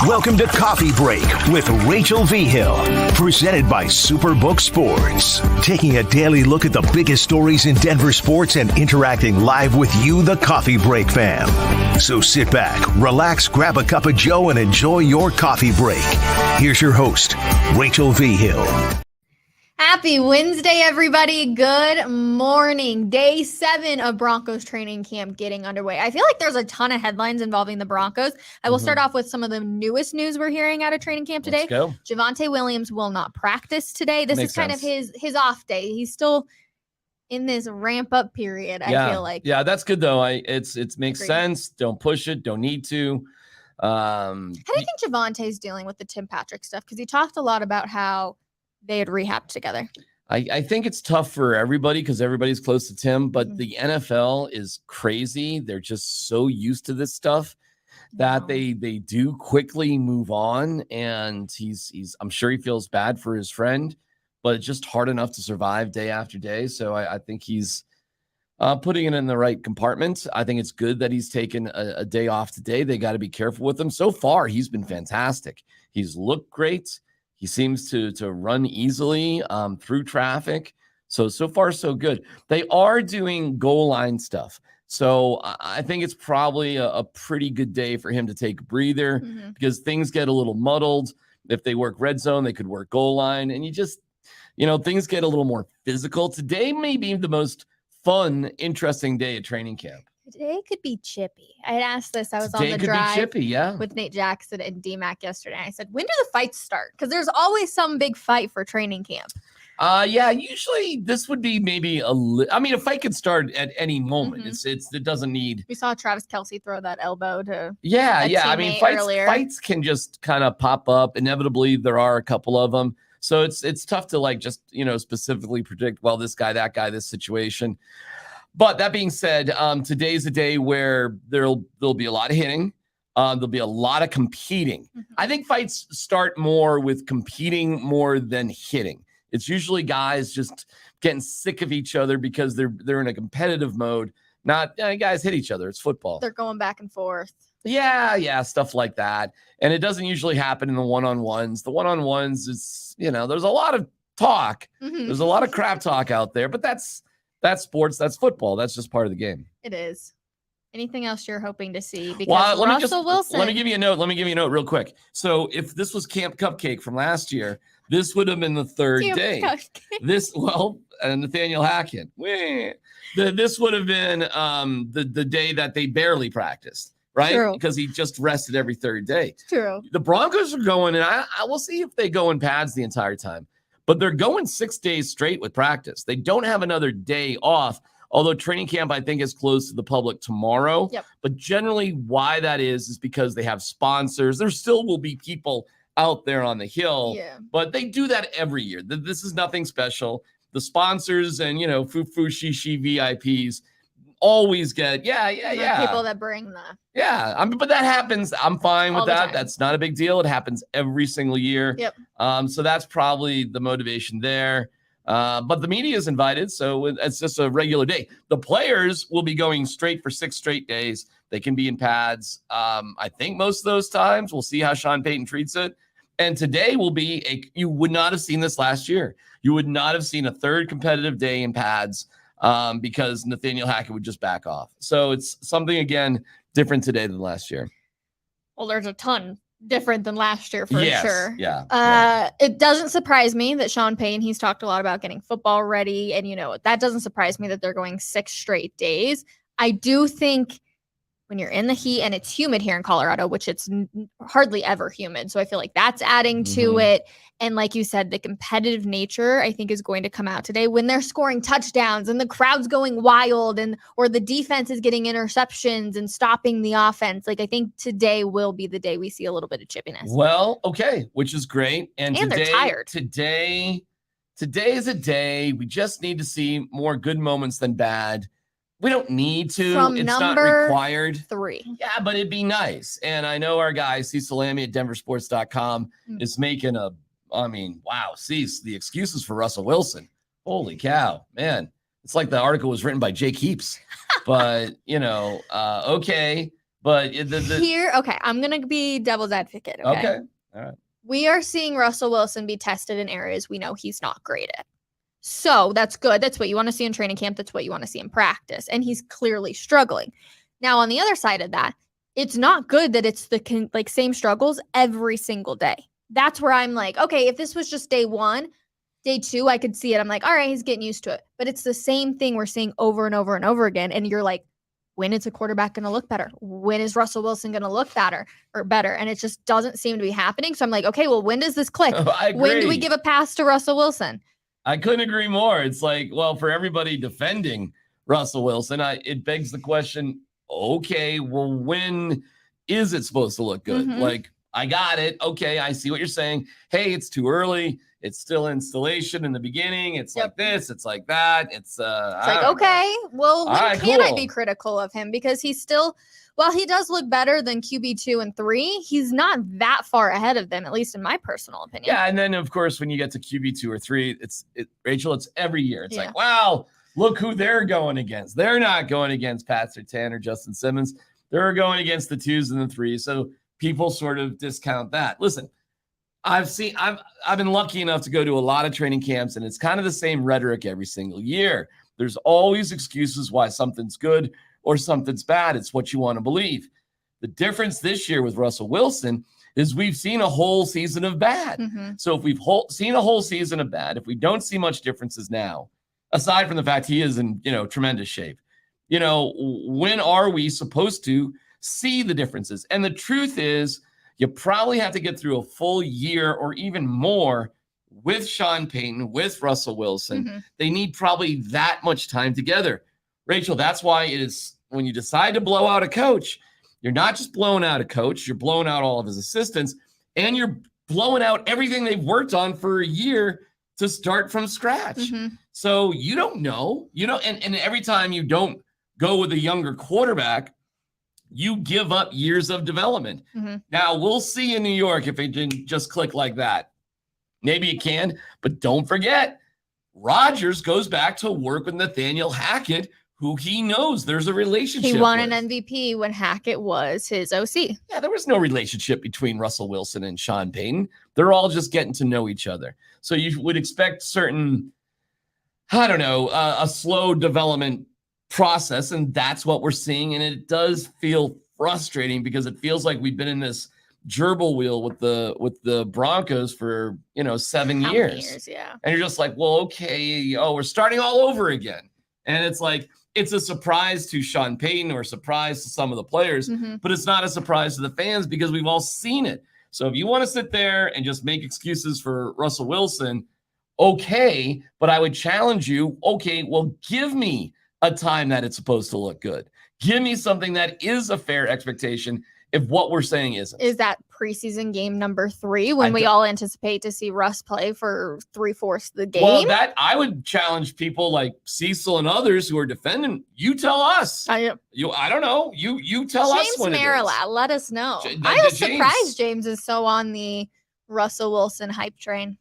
Welcome to Coffee Break with Rachel V. Hill, presented by Superbook Sports. Taking a daily look at the biggest stories in Denver sports and interacting live with you, the Coffee Break fam. So sit back, relax, grab a cup of joe, and enjoy your coffee break. Here's your host, Rachel V. Hill. Happy Wednesday, everybody. Good morning. Day 7 of Broncos training camp getting underway. I feel like there's a ton of headlines involving the Broncos. I will start off with some of the newest news we're hearing out of training camp today. Let's go. Javonte Williams will not practice today. This Makes is kind sense. of his off day. He's still in this ramp up period, I feel like. Yeah, that's good though. It makes Agreed. sense. Don't push it. Don't need to. How do you think Javonte's dealing with the Tim Patrick stuff? Because he talked a lot about how they had rehabbed together. I think it's tough for everybody because everybody's close to Tim, but the NFL is crazy. They're just so used to this stuff that they do quickly move on. And I'm sure he feels bad for his friend, but it's just hard enough to survive day after day. So I think he's putting it in the right compartment. I think it's good that he's taken a day off today. They got to be careful with him. So far, he's been fantastic. He's looked great. He seems to run easily through traffic. So far, so good. They are doing goal line stuff. So I think it's probably a pretty good day for him to take a breather because things get a little muddled. If they work red zone, they could work goal line. And things get a little more physical. Today may be the most fun, interesting day at training camp. Today could be chippy. I had asked this. I was Today on the drive chippy, with Nate Jackson and D-Mac yesterday. I said, when do the fights start? Because there's always some big fight for training camp. Usually this would be maybe a fight could start at any moment. It doesn't need. We saw Travis Kelce throw that elbow to Fights can just kind of pop up. Inevitably, there are a couple of them. So it's tough to specifically predict, well, this guy, that guy, this situation. But that being said, today's a day where there'll be a lot of hitting. There'll be a lot of competing. I think fights start more with competing more than hitting. It's usually guys just getting sick of each other because they're in a competitive mode. Not guys hit each other. It's football. They're going back and forth. Yeah, stuff like that. And it doesn't usually happen in the one-on-ones. The one-on-ones is, there's a lot of talk. There's a lot of crap talk out there, but that's sports. That's football. That's just part of the game. It is. Anything else you're hoping to see? Because Russell Wilson. Let me give you a note real quick. So if this was Camp Cupcake from last year, this would have been the third day. Nathaniel Hackett. This would have been the day that they barely practiced, right? True. Because he just rested every third day. True. The Broncos are going, and I will see if they go in pads the entire time. But they're going 6 days straight with practice. They don't have another day off, although training camp, I think, is closed to the public tomorrow. Yep. But generally why that is because they have sponsors. There still will be people out there on the hill, but they do that every year. This is nothing special. The sponsors and, foo-foo, shishi VIPs always get, people that bring the. But that happens. I'm fine with that. Time. That's not a big deal. It happens every single year. Yep. So that's probably the motivation there. But the media is invited, so it's just a regular day. The players will be going straight for 6 straight days. They can be in pads. I think most of those times. We'll see how Sean Payton treats it. And today will be you would not have seen this last year. You would not have seen a third competitive day in pads. Because Nathaniel Hackett would just back off. So it's something, again, different today than last year. Well, there's a ton different than last year for sure. Yeah. It doesn't surprise me that Sean Payton, he's talked a lot about getting football ready. And, that doesn't surprise me that they're going 6 straight days. I do think when you're in the heat and it's humid here in Colorado, which it's hardly ever humid. So I feel like that's adding to it. And like you said, the competitive nature, I think, is going to come out today when they're scoring touchdowns and the crowd's going wild or the defense is getting interceptions and stopping the offense. Like, I think today will be the day we see a little bit of chippiness. Well, okay, which is great. And today, they're tired. Today is a day we just need to see more good moments than bad. We don't need to. It's not required. 3. Yeah, but it'd be nice. And I know our guy, C. Salami at denversports.com, is making Cease, the excuses for Russell Wilson. Holy cow, man. It's like the article was written by Jake Heaps. But, okay. But here, okay, I'm going to be devil's advocate. Okay. All right. We are seeing Russell Wilson be tested in areas we know he's not great at. So that's good. That's what you want to see in training camp. That's what you want to see in practice. And he's clearly struggling. Now, on the other side of that, it's not good that it's the same struggles every single day. That's where I'm like, okay, if this was just day 1, day 2, I could see it. I'm like, all right, he's getting used to it. But it's the same thing we're seeing over and over and over again. And you're like, when is a quarterback going to look better? When is Russell Wilson going to look better? And it just doesn't seem to be happening. So I'm like, okay, well, when does this click? When do we give a pass to Russell Wilson? I couldn't agree more. It's like, well, for everybody defending Russell Wilson, it begs the question, okay, well, when is it supposed to look good? Mm-hmm. Like, I got it. Okay, I see what you're saying. Hey, it's too early. It's still installation in the beginning. It's like this. It's like that. It's like, okay, well, when right, can I cool. be critical of him? Because he's still, well, he does look better than QB 2 and 3. He's not that far ahead of them, at least in my personal opinion. Yeah, and then, of course, when you get to QB 2 or 3, Rachel, it's every year. It's like, wow, look who they're going against. They're not going against Pat Surtain or Justin Simmons. They're going against the 2s and the 3s. So people sort of discount that. Listen, I've been lucky enough to go to a lot of training camps, and it's kind of the same rhetoric every single year. There's always excuses why something's good or something's bad. It's what you want to believe. The difference this year with Russell Wilson is we've seen a whole season of bad. Mm-hmm. So if we've seen a whole season of bad, if we don't see much differences now, aside from the fact he is in, tremendous shape, when are we supposed to see the differences? And the truth is, you probably have to get through a full year or even more with Sean Payton, with Russell Wilson. Mm-hmm. They need probably that much time together. Rachel, that's why it is when you decide to blow out a coach, you're not just blowing out a coach, you're blowing out all of his assistants, and you're blowing out everything they've worked on for a year to start from scratch. Mm-hmm. So you don't know, and every time you don't go with a younger quarterback, you give up years of development. Mm-hmm. Now, we'll see in New York if it didn't just click like that. Maybe it can, but don't forget, Rodgers goes back to work with Nathaniel Hackett, who he knows there's a relationship. He won with. an MVP when Hackett was his OC. Yeah, there was no relationship between Russell Wilson and Sean Payton. They're all just getting to know each other. So you would expect certain, a slow development process, and that's what we're seeing. And it does feel frustrating because it feels like we've been in this gerbil wheel with the Broncos for 7 How years. many years, yeah. And you're just like, well, okay, we're starting all over again. And it's like, it's a surprise to Sean Payton or a surprise to some of the players, Mm-hmm. but it's not a surprise to the fans because we've all seen it. So if you want to sit there and just make excuses for Russell Wilson, okay, but I would challenge you, okay, well, give me a time that it's supposed to look good. Give me something that is a fair expectation if what we're saying isn't. Is that preseason game number 3 when we all anticipate to see Russ play for 3/4 of the game? Well, that I would challenge people like Cecil and others who are defending. You tell us. I don't know. You tell us when James Marilat, let us know. I was surprised James is so on the Russell Wilson hype train.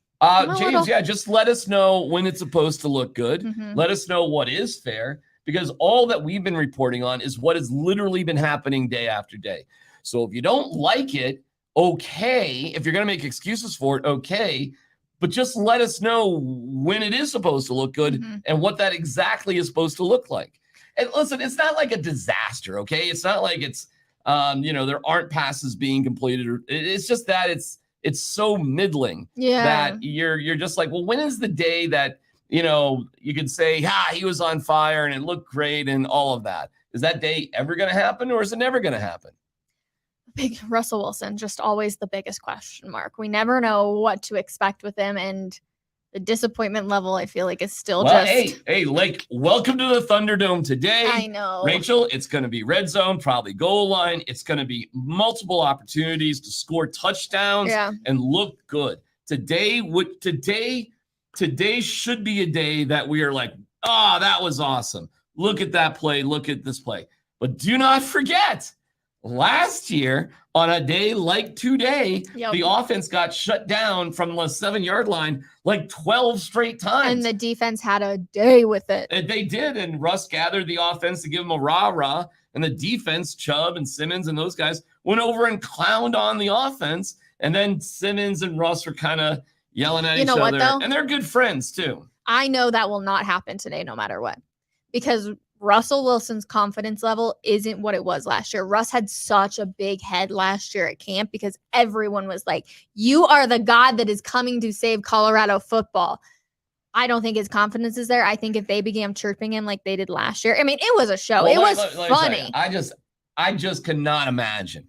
James, just let us know when it's supposed to look good. Mm-hmm. Let us know what is fair, because all that we've been reporting on is what has literally been happening day after day. So if you don't like it, okay. If you're going to make excuses for it, okay. But just let us know when it is supposed to look good Mm-hmm. and what that exactly is supposed to look like. And listen, it's not like a disaster, okay? It's not like it's, there aren't passes being completed. It's just that it's so middling that you're just like, well, when is the day that, you could say, he was on fire and it looked great and all of that? Is that day ever going to happen, or is it never going to happen? Big Russell Wilson, just always the biggest question mark. We never know what to expect with him, and the disappointment level, I feel like, is still Hey, like, welcome to the Thunderdome today. I know. Rachel, it's going to be red zone, probably goal line. It's going to be multiple opportunities to score touchdowns and look good. Today should be a day that we are like, that was awesome. Look at that play. Look at this play. But do not forget, Last year, on a day like today, Yep. the offense got shut down from the 7-yard line like 12 straight times. And the defense had a day with it. And they did. And Russ gathered the offense to give him a rah-rah. And the defense, Chubb and Simmons and those guys, went over and clowned on the offense. And then Simmons and Russ were kind of yelling at each other. What, though? And they're good friends, too. I know that will not happen today, no matter what. Because Russell Wilson's confidence level isn't what it was last year. Russ had such a big head last year at camp because everyone was like, you are the God that is coming to save Colorado football. I don't think his confidence is there. I think if they began chirping him like they did last year, I mean, it was a show. Well, it was funny. I just cannot imagine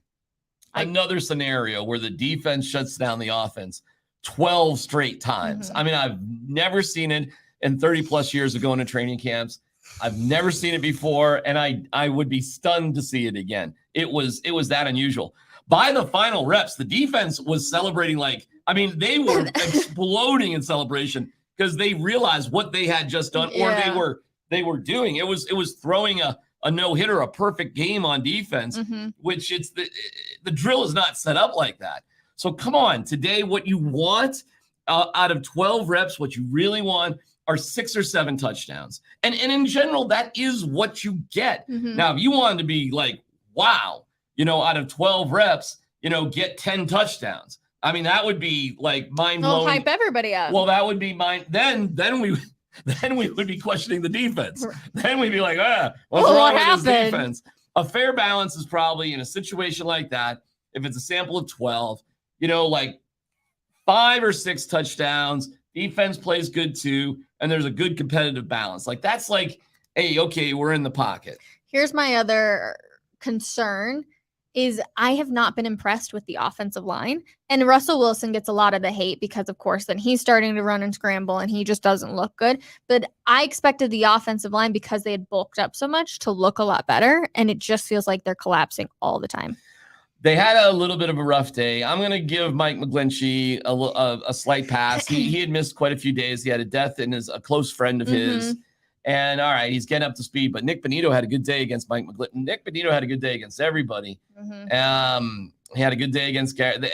another scenario where the defense shuts down the offense 12 straight times. I mean, I've never seen it in 30 plus years of going to training camps. I've never seen it before, and I would be stunned to see it again. It was that unusual. By the final reps, the defense was celebrating they were exploding in celebration because they realized what they had just done, or they were doing. It was throwing a no-hitter, a perfect game on defense, which it's the drill is not set up like that. So come on, today what you want out of 12 reps, what you really want are 6 or 7 touchdowns. And in general, that is what you get. Now, if you wanted to be like, wow, out of 12 reps, get 10 touchdowns. I mean, that would be like mind-blowing. I'll hype everybody up. Well, that would be then we would be questioning the defense. Then we'd be like, what's wrong with this defense? A fair balance is probably in a situation like that, if it's a sample of 12, like 5 or 6 touchdowns, defense plays good too, and there's a good competitive balance. Like that's like, hey, okay, we're in the pocket. Here's my other concern is I have not been impressed with the offensive line. And Russell Wilson gets a lot of the hate because, of course, then he's starting to run and scramble and he just doesn't look good. But I expected the offensive line, because they had bulked up so much, to look a lot better. And it just feels like they're collapsing all the time. They had a little bit of a rough day. I'm going to give Mike McGlinchey a slight pass. He had missed quite a few days. He had a death in a close friend of his. And all right, he's getting up to speed. But Nick Bonito had a good day against Mike McGlinchey. Nick Bonito had a good day against everybody. He had a good day against Garrett.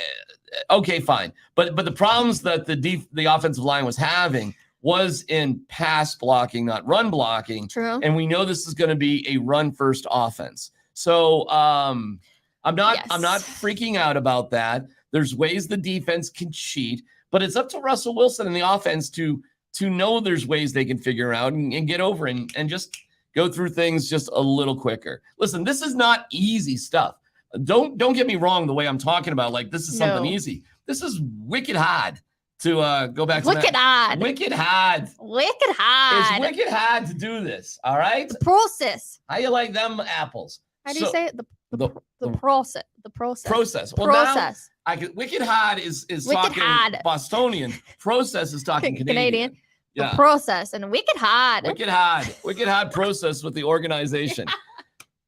Okay, fine. But the problems that the offensive line was having was in pass blocking, not run blocking. True. And we know this is going to be a run-first offense. So I'm not freaking out about that. There's ways the defense can cheat, but it's up to Russell Wilson and the offense to know there's ways they can figure out and get over and just go through things just a little quicker. Listen, this is not easy stuff. Don't get me wrong the way I'm talking about, like this is something easy. This is wicked hard to go back to wicked hard. Wicked hard. Wicked hard. It's wicked hard to do this, all right? The process. How you like them apples? How do you say it? The process. The process. Process. Well, process. Now, wicked hard is wicked talking hard. Bostonian. Process is talking Canadian. Yeah. The process and wicked hard. Wicked hard process with the organization.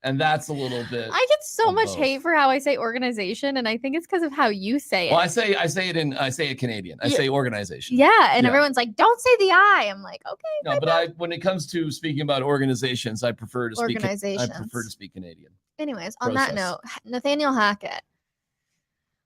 And that's a little bit. I get so much hate for how I say organization, and I think it's because of how you say it. Well, I say it Canadian. I say organization. Yeah, and everyone's like, "Don't say the I." I'm like, okay. No, but when it comes to speaking about organizations, I prefer to speak. Organizations. I prefer to speak Canadian. Anyways, on that note, Nathaniel Hackett.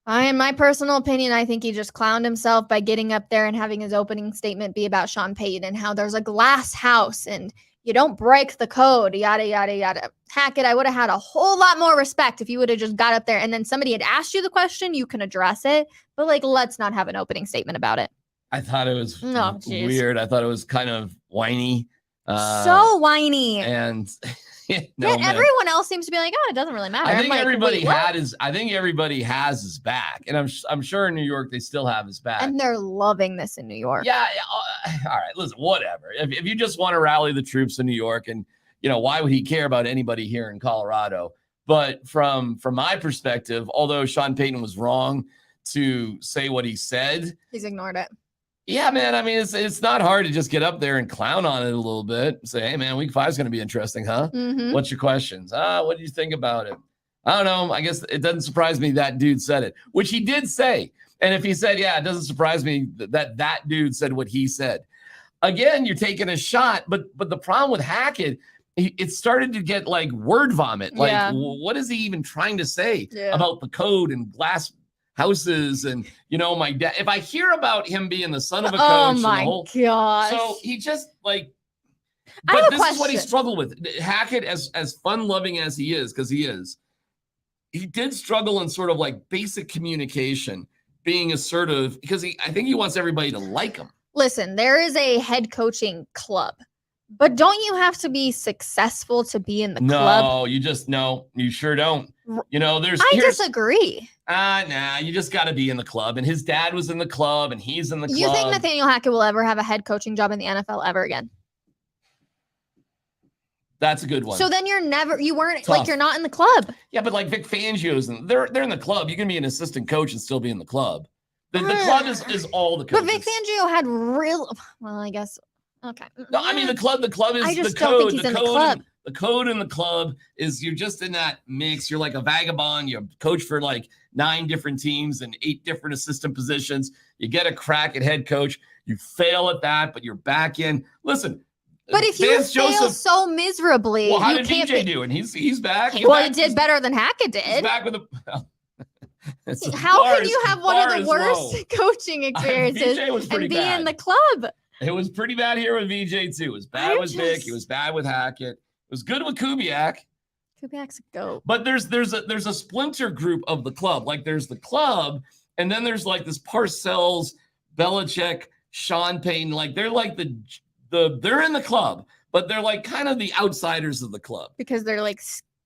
In my personal opinion, I think he just clowned himself by getting up there and having his opening statement be about Sean Payton and how there's a glass house and you don't break the code, yada, yada, yada. Hackett, I would have had a whole lot more respect if you would have just got up there and then somebody had asked you the question, you can address it. But let's not have an opening statement about it. I thought it was weird. I thought it was kind of whiny. So whiny. And everyone else seems to be like, it doesn't really matter. I think everybody has his back. And I'm sure in New York they still have his back. And they're loving this in New York. Yeah. All right. Listen, whatever. If you just want to rally the troops in New York, and why would he care about anybody here in Colorado? But from my perspective, although Sean Payton was wrong to say what he said, he's ignored it. Yeah, man. I mean, it's not hard to just get up there and clown on it a little bit. Say, hey, man, week 5 is going to be interesting, huh? What's your questions? What do you think about it? I don't know. I guess it doesn't surprise me that dude said it, which he did say. And if he said, it doesn't surprise me that dude said what he said. Again, you're taking a shot. But the problem with Hackett it started to get like word vomit. Like, Yeah. what is he even trying to say Yeah. about the code and glass houses? And, my dad, if I hear about him being the son of a coach, Oh and my the whole, gosh. so he just like, I have but a this is what he question. struggled with. Hackett, as fun loving as he is, because he did struggle in sort of like basic communication, being assertive, because I think he wants everybody to like him. Listen, there is a head coaching club, but don't you have to be successful to be in the club? No, you sure don't. I disagree. Nah, you just got to be in the club. And his dad was in the club, and he's in the club. You think Nathaniel Hackett will ever have a head coaching job in the NFL ever again? That's a good one. So then you're not in the club. Yeah, but like Vic Fangio's, they're in the club. You can be an assistant coach and still be in the club. The club is all the coaches. But Vic Fangio had I guess. Okay. No, I mean the club is I just the don't code. think he's in the club. The code in the club is you're just in that mix. You're like a vagabond. You're coach for like 9 different teams and 8 different assistant positions. You get a crack at head coach. You fail at that, but you're back in. Listen. But if you fail so miserably, well, how you did can't VJ do? And he's back. He did better than Hackett did. He's back with How can you have one of the worst coaching experiences and be in the club? It was pretty bad here with VJ too. It was bad with Vic. It was bad with Hackett. It was good with Kubiak. Kubiak's a goat. But there's a splinter group of the club. Like there's the club, and then there's like this Parcells, Belichick, Sean Payton. Like they're like they're in the club, but they're like kind of the outsiders of the club because they're like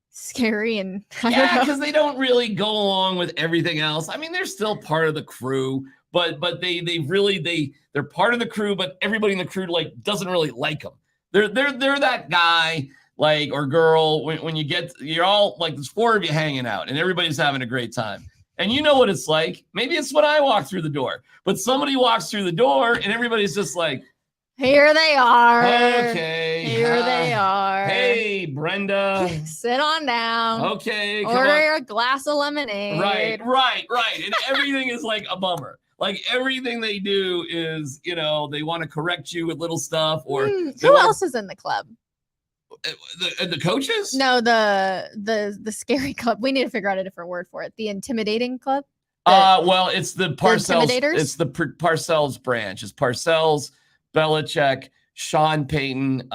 scary and because they don't really go along with everything else. I mean, they're still part of the crew, but they're part of the crew, but everybody in the crew like doesn't really like them. They're that guy like or girl when you're all like there's 4 of you hanging out and everybody's having a great time. And you know what it's like. Maybe it's when I walk through the door, but somebody walks through the door and everybody's just like, here they are. Okay. Here they are. Hey, Brenda. Sit on down. Okay. Order a glass of lemonade. Right. And everything is like a bummer. Like everything they do is, they want to correct you with little stuff or who else is in the club? The coaches? No, the scary club. We need to figure out a different word for it. The intimidating club? Well, it's the Parcells. It's the Parcells branch. It's Parcells, Belichick, Sean Payton. Is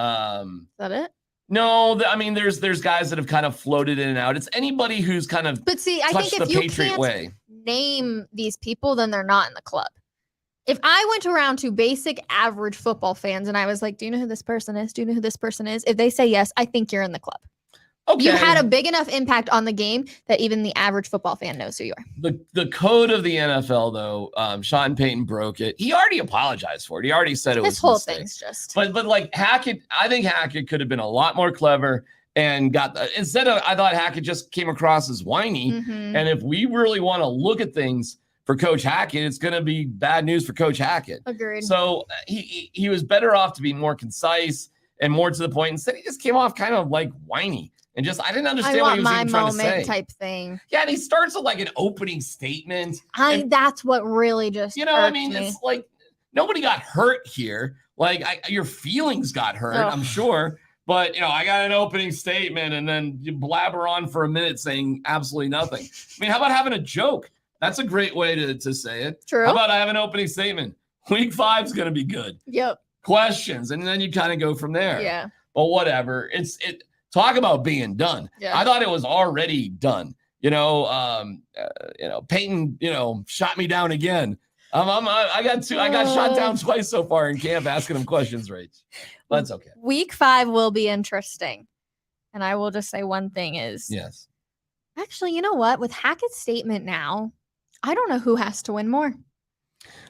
that it? No, I mean, there's guys that have kind of floated in and out. It's anybody who's kind of I think if you can't name these people, then they're not in the club. If I went around to basic average football fans and I was like, do you know who this person is? Do you know who this person is? If they say yes, I think you're in the club. Okay. You had a big enough impact on the game that even the average football fan knows who you are. The code of the NFL, though, Sean Payton broke it. He already apologized for it. He already said it was this whole thing's just. But like Hackett, I think Hackett could have been a lot more clever and I thought Hackett just came across as whiny. Mm-hmm. And if we really want to look at things for Coach Hackett, it's going to be bad news for Coach Hackett. Agreed. So he was better off to be more concise and more to the point. Instead, he just came off kind of like whiny. And just, I didn't understand what he was even trying to say. Type thing. Yeah, and he starts with like an opening statement. That's what really just I mean, it's like nobody got hurt here. Like your feelings got hurt, I'm sure. But, I got an opening statement and then you blabber on for a minute saying absolutely nothing. I mean, how about having a joke? That's a great way to say it. True. How about I have an opening statement? Week 5 is going to be good. Yep. Questions. And then you kind of go from there. Yeah. But whatever. Talk about being done. Yeah. I thought it was already done. Peyton, shot me down again. I got shot down twice so far in camp asking him questions, Rach. That's okay. Week 5 will be interesting. And I will just say one thing is. Yes. Actually, you know what? With Hackett's statement now, I don't know who has to win more.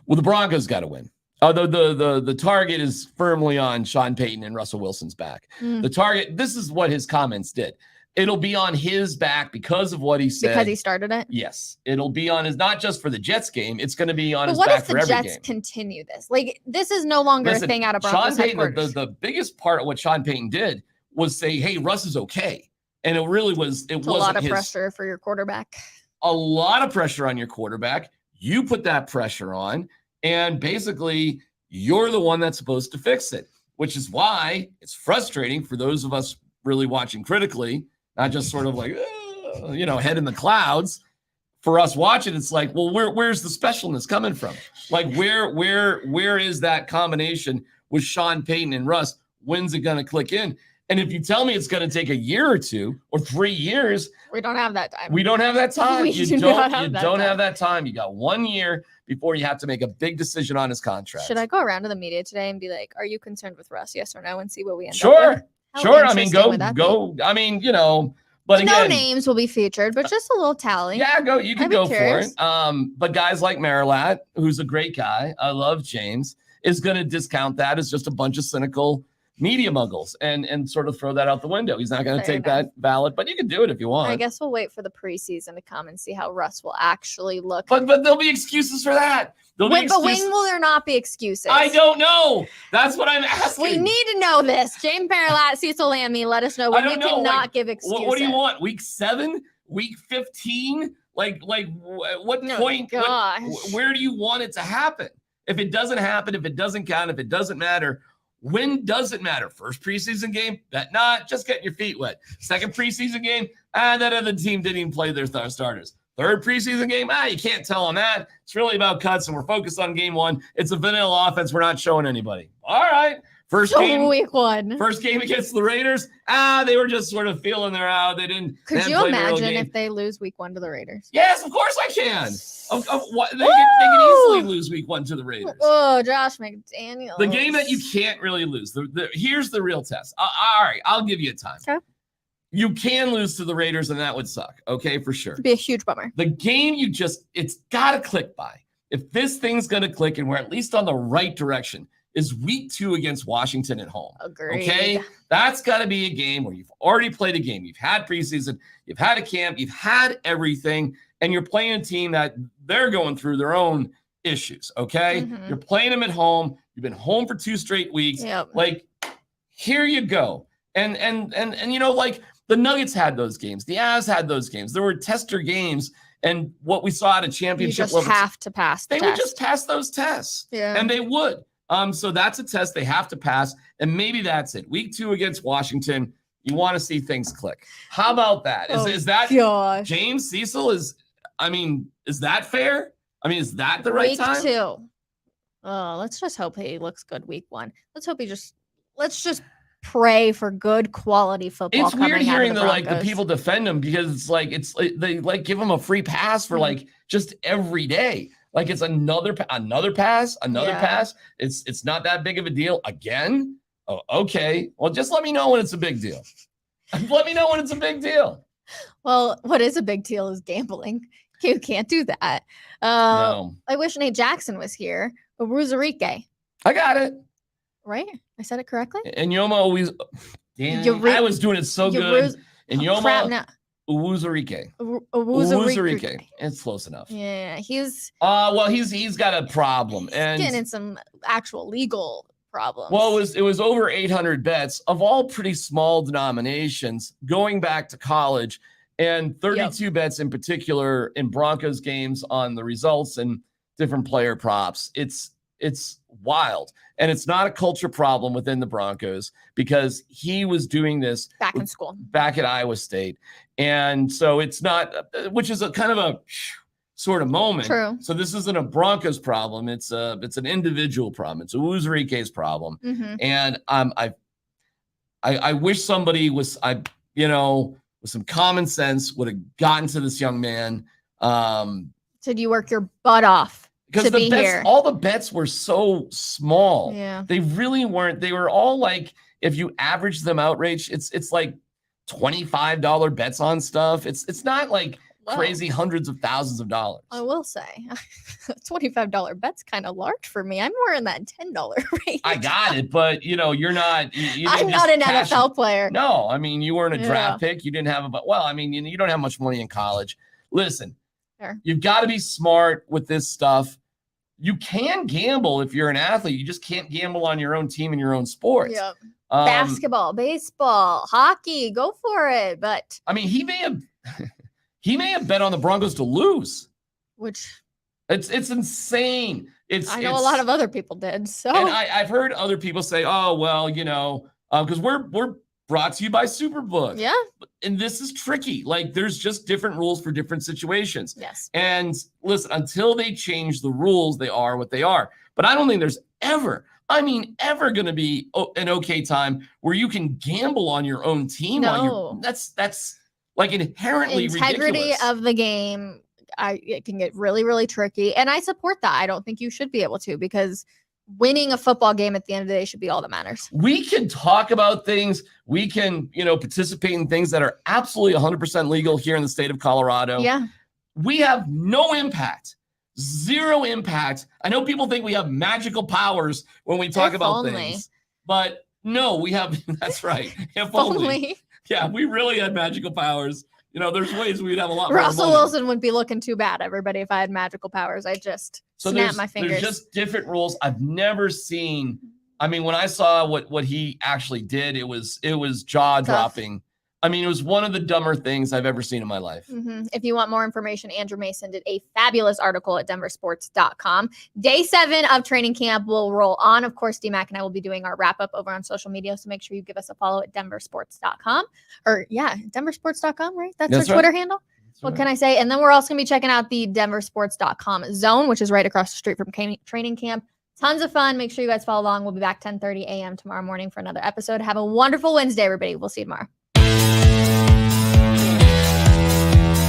Well, the Broncos got to win. Although the target is firmly on Sean Payton and Russell Wilson's back. The target, this is what his comments did. It'll be on his back because of what he said. Because he started it? Yes. It'll be on his, not just for the Jets game, it's going to be on his back for every game. What if the Jets continue this? Like, this is no longer a thing out of Broncos Sean Payton, the biggest part of what Sean Payton did was say, hey, Russ is okay. And it really was, it wasn't a lot of pressure for your quarterback. A lot of pressure on your quarterback. You put that pressure on, and basically you're the one that's supposed to fix it, which is why it's frustrating for those of us really watching critically, not just sort of like, head in the clouds. For us watching, it's like, well, where's the specialness coming from? Like, where is that combination with Sean Payton and Russ? When's it going to click in? And if you tell me it's going to take a year or 2 or 3 years, we don't have that time. We don't have that time. You don't have that time. You got 1 year before you have to make a big decision on his contract. Should I go around to the media today and be like, "Are you concerned with Russ? Yes or no?" And see what we end up with? Sure. I mean, go. I mean, but no again, names will be featured, but just a little tally. Yeah, go. You can go for it. But guys like Marilat, who's a great guy, I love James, is going to discount that as just a bunch of cynical media muggles and sort of throw that out the window. He's not going to take that ballot, but you can do it if you want. I guess we'll wait for the preseason to come and see how Russ will actually look. But there'll be excuses for that. But when will there not be excuses? I don't know. That's what I'm asking. We need to know this. James Marilat, Cecil Lammy, let us know when you cannot give excuses. What do you want? Week 7? Week 15? Like what point? Where do you want it to happen? If it doesn't happen, if it doesn't count, if it doesn't matter, when does it matter? First preseason game? Bet not. Just getting your feet wet. Second preseason game? That other team didn't even play their starters. Third preseason game? You can't tell them that. It's really about cuts, and we're focused on game 1. It's a vanilla offense. We're not showing anybody. All right. First game, week 1. First game against the Raiders. They were just sort of feeling their out. They didn't. Could you imagine if they lose week 1 to the Raiders? Yes, of course I can. They can easily lose week 1 to the Raiders. Oh, Josh McDaniels. The game that you can't really lose. Here's the real test. All right, I'll give you a time. Okay. You can lose to the Raiders, and that would suck. Okay, for sure. It'd be a huge bummer. The game it's got to click by. If this thing's going to click and we're at least on the right direction, is week 2 against Washington at home. Agreed. Okay? That's got to be a game where you've already played a game. You've had preseason. You've had a camp. You've had everything. And you're playing a team that they're going through their own issues. Okay? Mm-hmm. You're playing them at home. You've been home for 2 straight weeks. Yep. Like, here you go. And like the Nuggets had those games. The Avs had those games. There were tester games. And what we saw at a championship level. You just have to pass the test. They would just pass those tests. Yeah. And they would. So that's a test they have to pass, and maybe that's it. Week 2 against Washington, you want to see things click. How about that? Is that gosh. James Cecil? Is that fair? Is that the right time? Week 2. Oh, let's just hope he looks good week 1. Let's just pray for good quality football. It's weird hearing the people defend him because they give him a free pass for just every day. Like it's another pass. It's not that big of a deal. Again? Oh, okay. Well, just let me know when it's a big deal. Let me know when it's a big deal. Well, what is a big deal is gambling. You can't do that. No. I wish Nate Jackson was here. Ruzarike. I got it. Right? I said it correctly? And Yoma always... Damn, I was doing it so good. And Yoma... Uwuzurike. Uwuzurike. It's close enough. Yeah, he's got a problem. And getting in some actual legal problems. Well, it was over 800 bets of all pretty small denominations going back to college, and 32 bets in particular in Broncos games on the results and different player props. It's wild. And it's not a culture problem within the Broncos because he was doing this back in school, back at Iowa State. And so it's not, which is a kind of a sort of moment. True. So this isn't a Broncos problem. It's an individual problem. It's a Uzurike's problem. Mm-hmm. And I wish somebody with some common sense would have gotten to this young man. Did you work your butt off? Because all the bets were so small. Yeah. They really weren't. They were all like, if you average them out, Rach, it's like $25 bets on stuff. It's not like crazy hundreds of thousands of dollars. I will say, $25 bet's kind of large for me. I'm more in that $10 range. I got it, but you're not. I'm not an NFL player. No, you weren't a draft pick. You didn't have you don't have much money in college. Listen. Sure. You've got to be smart with this stuff. You can gamble if you're an athlete. You just can't gamble on your own team and your own sports. Yep. Basketball, baseball, hockey, go for it. But he may have bet on the Broncos to lose. Which it's insane. I know a lot of other people did. So and I've heard other people say, oh well, because we're brought to you by Superbook. Yeah. And this is tricky. Like, there's just different rules for different situations. Yes. And listen, until they change the rules, they are what they are. But I don't think there's ever going to be an okay time where you can gamble on your own team. No. That's like inherently integrity ridiculous. of the game. It can get really, really tricky. And I support that. I don't think you should be able to, because winning a football game at the end of the day should be all that matters. We can talk about things. We can, participate in things that are absolutely 100% legal here in the state of Colorado. Yeah. We have no impact, zero impact. I know people think we have magical powers when we talk about things, but no, we have, that's right. If only. Yeah, we really had magical powers. There's ways we'd have a lot more Russell money. Wilson wouldn't be looking too bad, everybody, if I had magical powers. I'd just snap my fingers. There's just different rules. I've never seen. I mean, when I saw what he actually did, it was jaw dropping. I mean, it was one of the dumber things I've ever seen in my life. Mm-hmm. If you want more information, Andrew Mason did a fabulous article at denversports.com. Day 7 of training camp will roll on. Of course, D-Mac and I will be doing our wrap-up over on social media, so make sure you give us a follow at denversports.com. Or, denversports.com, right? That's our Twitter handle? What can I say? And then we're also going to be checking out the denversports.com zone, which is right across the street from training camp. Tons of fun. Make sure you guys follow along. We'll be back 10:30 a.m. tomorrow morning for another episode. Have a wonderful Wednesday, everybody. We'll see you tomorrow.